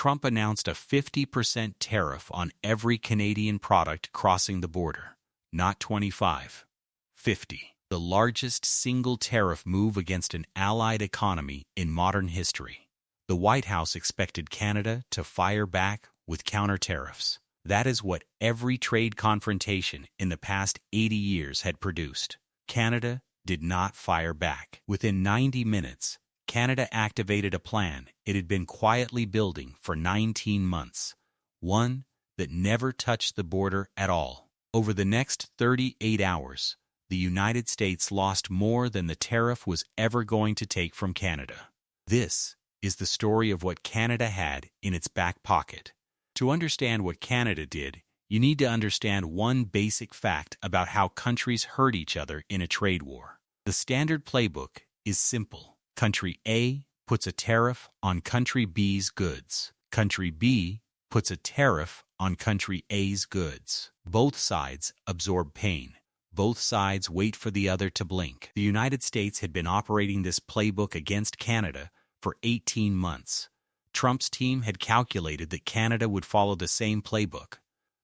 Trump announced a 50% tariff on every Canadian product crossing the border. Not 25, 50. The largest single tariff move against an allied economy in modern history. The White House expected Canada to fire back with counter-tariffs. That is what every trade confrontation in the past 80 years had produced. Canada did not fire back. Within 90 minutes, Canada activated a plan it had been quietly building for 19 months, one that never touched the border at all. Over the next 38 hours, the United States lost more than the tariff was ever going to take from Canada. This is the story of what Canada had in its back pocket. To understand what Canada did, you need to understand one basic fact about how countries hurt each other in a trade war. The standard playbook is simple. Country A puts a tariff on country B's goods. Country B puts a tariff on country A's goods. Both sides absorb pain. Both sides wait for the other to blink. The United States had been operating this playbook against Canada for 18 months. Trump's team had calculated that Canada would follow the same playbook.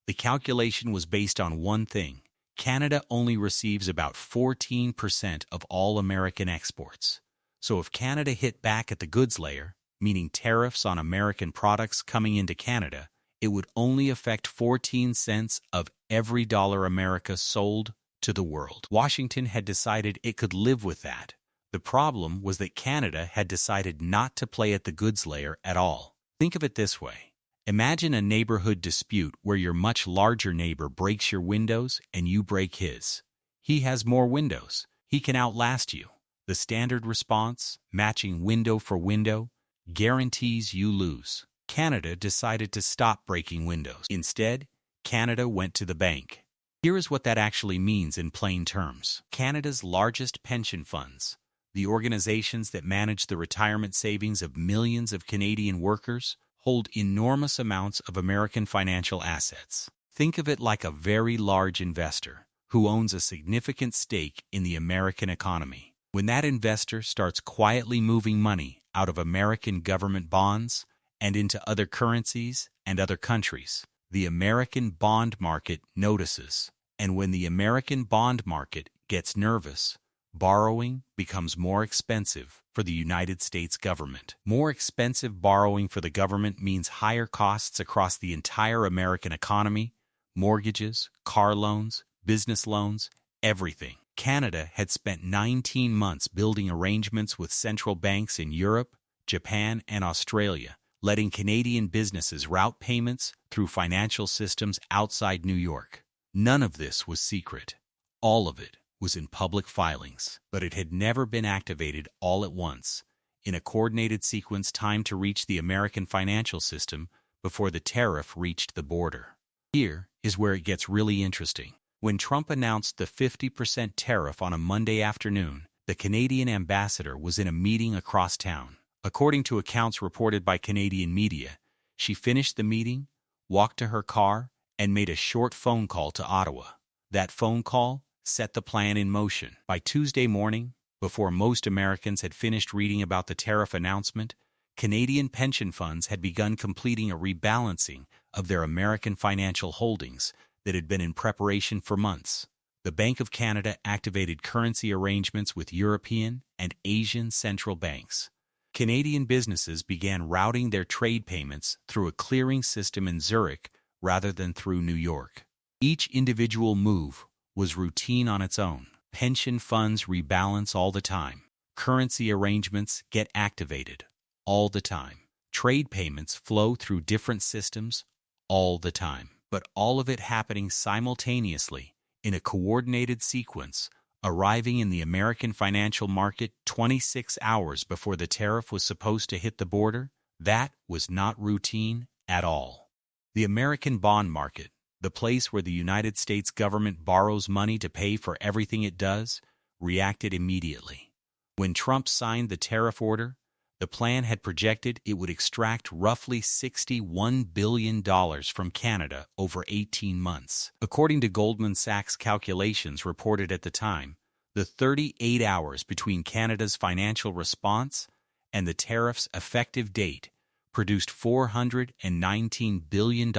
The calculation was based on one thing. Canada only receives about 14% of all American exports. So if Canada hit back at the goods layer, meaning tariffs on American products coming into Canada, it would only affect 14 cents of every dollar America sold to the world. Washington had decided it could live with that. The problem was that Canada had decided not to play at the goods layer at all. Think of it this way. Imagine a neighborhood dispute where your much larger neighbor breaks your windows and you break his. He has more windows. He can outlast you. The standard response, matching window for window, guarantees you lose. Canada decided to stop breaking windows. Instead, Canada went to the bank. Here is what that actually means in plain terms. Canada's largest pension funds, the organizations that manage the retirement savings of millions of Canadian workers, hold enormous amounts of American financial assets. Think of it like a very large investor who owns a significant stake in the American economy. When that investor starts quietly moving money out of American government bonds and into other currencies and other countries, the American bond market notices. And when the American bond market gets nervous, borrowing becomes more expensive for the United States government. More expensive borrowing for the government means higher costs across the entire American economy, mortgages, car loans, business loans, everything. Canada had spent 19 months building arrangements with central banks in Europe, Japan, and Australia, letting Canadian businesses route payments through financial systems outside New York. None of this was secret. All of it was in public filings, but it had never been activated all at once, in a coordinated sequence timed to reach the American financial system before the tariff reached the border. Here is where it gets really interesting. When Trump announced the 50% tariff on a Monday afternoon, the Canadian ambassador was in a meeting across town. According to accounts reported by Canadian media, she finished the meeting, walked to her car, and made a short phone call to Ottawa. That phone call set the plan in motion. By Tuesday morning, before most Americans had finished reading about the tariff announcement, Canadian pension funds had begun completing a rebalancing of their American financial holdings that had been in preparation for months. The Bank of Canada activated currency arrangements with European and Asian central banks. Canadian businesses began routing their trade payments through a clearing system in Zurich rather than through New York. Each individual move was routine on its own. Pension funds rebalance all the time. Currency arrangements get activated all the time. Trade payments flow through different systems all the time. But all of it happening simultaneously in a coordinated sequence, arriving in the American financial market 26 hours before the tariff was supposed to hit the border, that was not routine at all. The American bond market, the place where the United States government borrows money to pay for everything it does, reacted immediately. When Trump signed the tariff order, the plan had projected it would extract roughly $61 billion from Canada over 18 months. According to Goldman Sachs calculations reported at the time, the 38 hours between Canada's financial response and the tariff's effective date produced $419 billion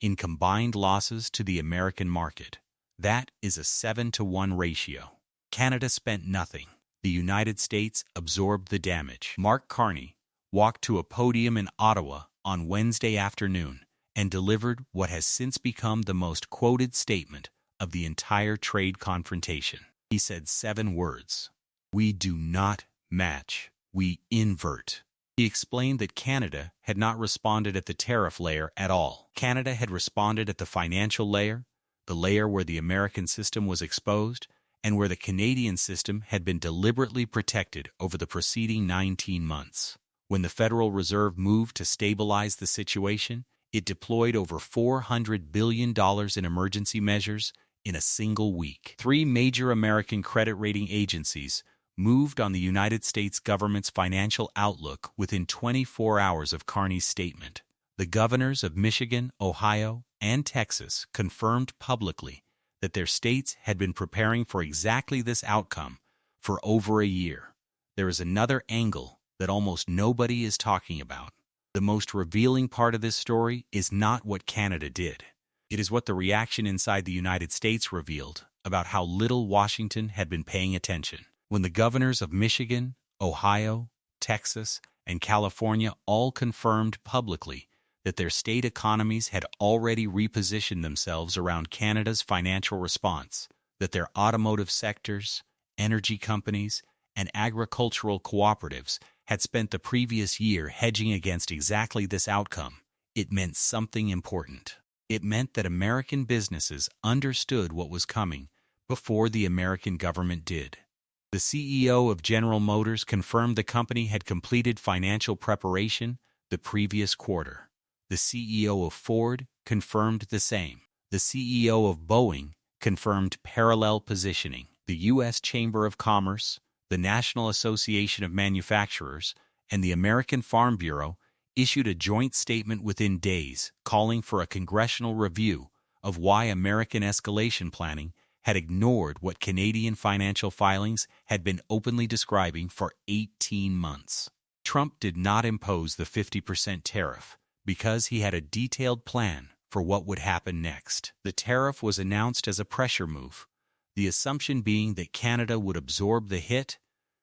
in combined losses to the American market. That is a 7-to-1 ratio. Canada spent nothing. The United States absorbed the damage. Mark Carney walked to a podium in Ottawa on Wednesday afternoon and delivered what has since become the most quoted statement of the entire trade confrontation. He said 7 words: "We do not match, we invert." He explained that Canada had not responded at the tariff layer at all. Canada had responded at the financial layer, the layer where the American system was exposed, and where the Canadian system had been deliberately protected over the preceding 19 months. When the Federal Reserve moved to stabilize the situation, it deployed over $400 billion in emergency measures in a single week. 3 major American credit rating agencies moved on the United States government's financial outlook within 24 hours of Carney's statement. The governors of Michigan, Ohio, and Texas confirmed publicly that their states had been preparing for exactly this outcome for over a year. There is another angle that almost nobody is talking about. The most revealing part of this story is not what Canada did. It is what the reaction inside the United States revealed about how little Washington had been paying attention. When the governors of Michigan, Ohio, Texas, and California all confirmed publicly that their state economies had already repositioned themselves around Canada's financial response, that their automotive sectors, energy companies, and agricultural cooperatives had spent the previous year hedging against exactly this outcome, it meant something important. It meant that American businesses understood what was coming before the American government did. The CEO of General Motors confirmed the company had completed financial preparation the previous quarter. The CEO of Ford confirmed the same. The CEO of Boeing confirmed parallel positioning. The U.S. Chamber of Commerce, the National Association of Manufacturers, and the American Farm Bureau issued a joint statement within days calling for a congressional review of why American escalation planning had ignored what Canadian financial filings had been openly describing for 18 months. Trump did not impose the 50% tariff because he had a detailed plan for what would happen next. The tariff was announced as a pressure move, the assumption being that Canada would absorb the hit,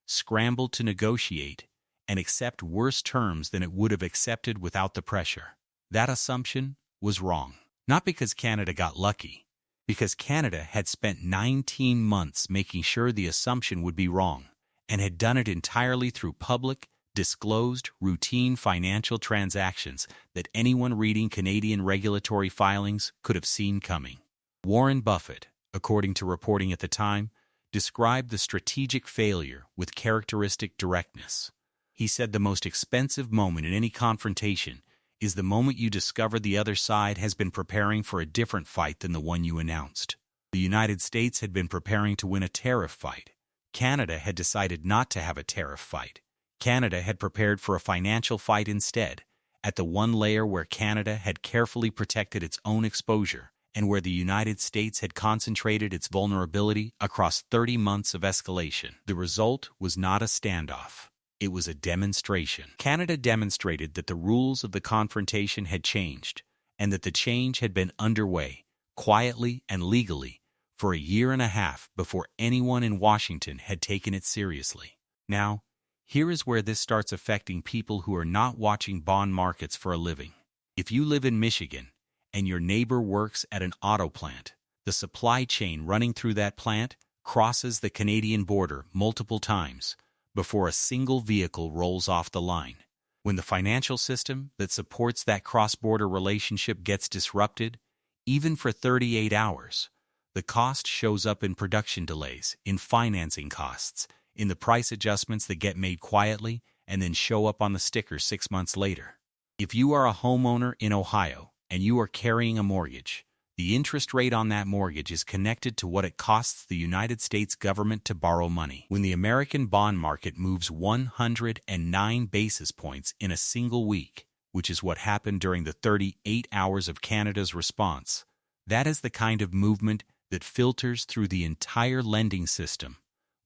scramble to negotiate, and accept worse terms than it would have accepted without the pressure. That assumption was wrong. Not because Canada got lucky, because Canada had spent 19 months making sure the assumption would be wrong, and had done it entirely through public, disclosed, routine financial transactions that anyone reading Canadian regulatory filings could have seen coming. Warren Buffett, according to reporting at the time, described the strategic failure with characteristic directness. He said the most expensive moment in any confrontation is the moment you discover the other side has been preparing for a different fight than the one you announced. The United States had been preparing to win a tariff fight. Canada had decided not to have a tariff fight. Canada had prepared for a financial fight instead, at the one layer where Canada had carefully protected its own exposure and where the United States had concentrated its vulnerability across 30 months of escalation. The result was not a standoff. It was a demonstration. Canada demonstrated that the rules of the confrontation had changed, and that the change had been underway, quietly and legally, for a year and a half before anyone in Washington had taken it seriously. Now, here is where this starts affecting people who are not watching bond markets for a living. If you live in Michigan, and your neighbor works at an auto plant, the supply chain running through that plant crosses the Canadian border multiple times before a single vehicle rolls off the line. When the financial system that supports that cross-border relationship gets disrupted, even for 38 hours, the cost shows up in production delays, in financing costs, in the price adjustments that get made quietly and then show up on the sticker 6 months later. If you are a homeowner in Ohio and you are carrying a mortgage, the interest rate on that mortgage is connected to what it costs the United States government to borrow money. When the American bond market moves 109 basis points in a single week, which is what happened during the 38 hours of Canada's response, that is the kind of movement that filters through the entire lending system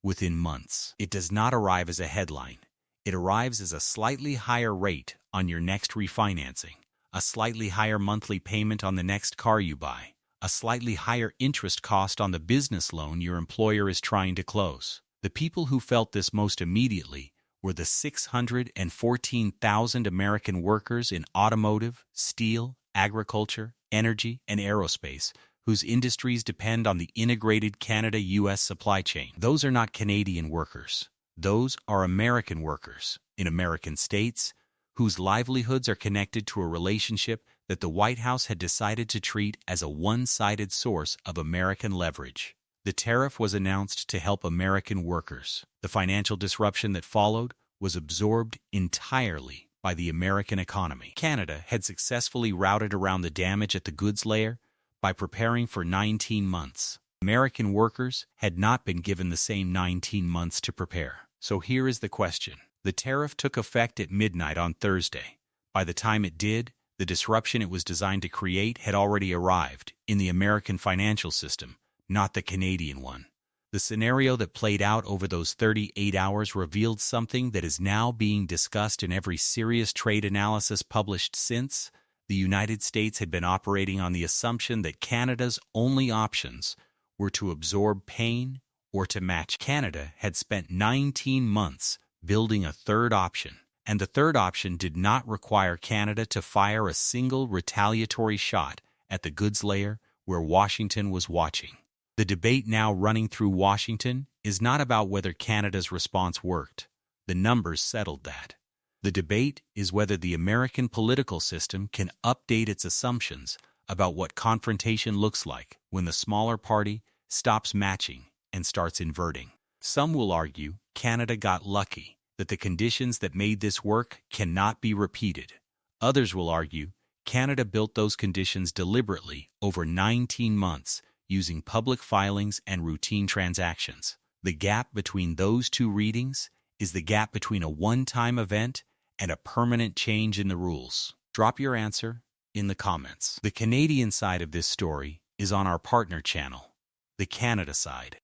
within months. It does not arrive as a headline. It arrives as a slightly higher rate on your next refinancing, a slightly higher monthly payment on the next car you buy, a slightly higher interest cost on the business loan your employer is trying to close. The people who felt this most immediately were the 614,000 American workers in automotive, steel, agriculture, energy, and aerospace, whose industries depend on the integrated Canada-US supply chain. Those are not Canadian workers. Those are American workers in American states whose livelihoods are connected to a relationship that the White House had decided to treat as a one-sided source of American leverage. The tariff was announced to help American workers. The financial disruption that followed was absorbed entirely by the American economy. Canada had successfully routed around the damage at the goods layer by preparing for 19 months. American workers had not been given the same 19 months to prepare. So here is the question. The tariff took effect at midnight on Thursday. By the time it did, the disruption it was designed to create had already arrived in the American financial system, not the Canadian one. The scenario that played out over those 38 hours revealed something that is now being discussed in every serious trade analysis published since. The United States had been operating on the assumption that Canada's only options were to absorb pain or to match. Canada had spent 19 months building a third option, and the third option did not require Canada to fire a single retaliatory shot at the goods layer where Washington was watching. The debate now running through Washington is not about whether Canada's response worked. The numbers settled that. The debate is whether the American political system can update its assumptions about what confrontation looks like when the smaller party stops matching and starts inverting. Some will argue Canada got lucky, that the conditions that made this work cannot be repeated. Others will argue Canada built those conditions deliberately over 19 months using public filings and routine transactions. The gap between those two readings is the gap between a one-time event and a permanent change in the rules. Drop your answer in the comments. The Canadian side of this story is on our partner channel, the Canada side.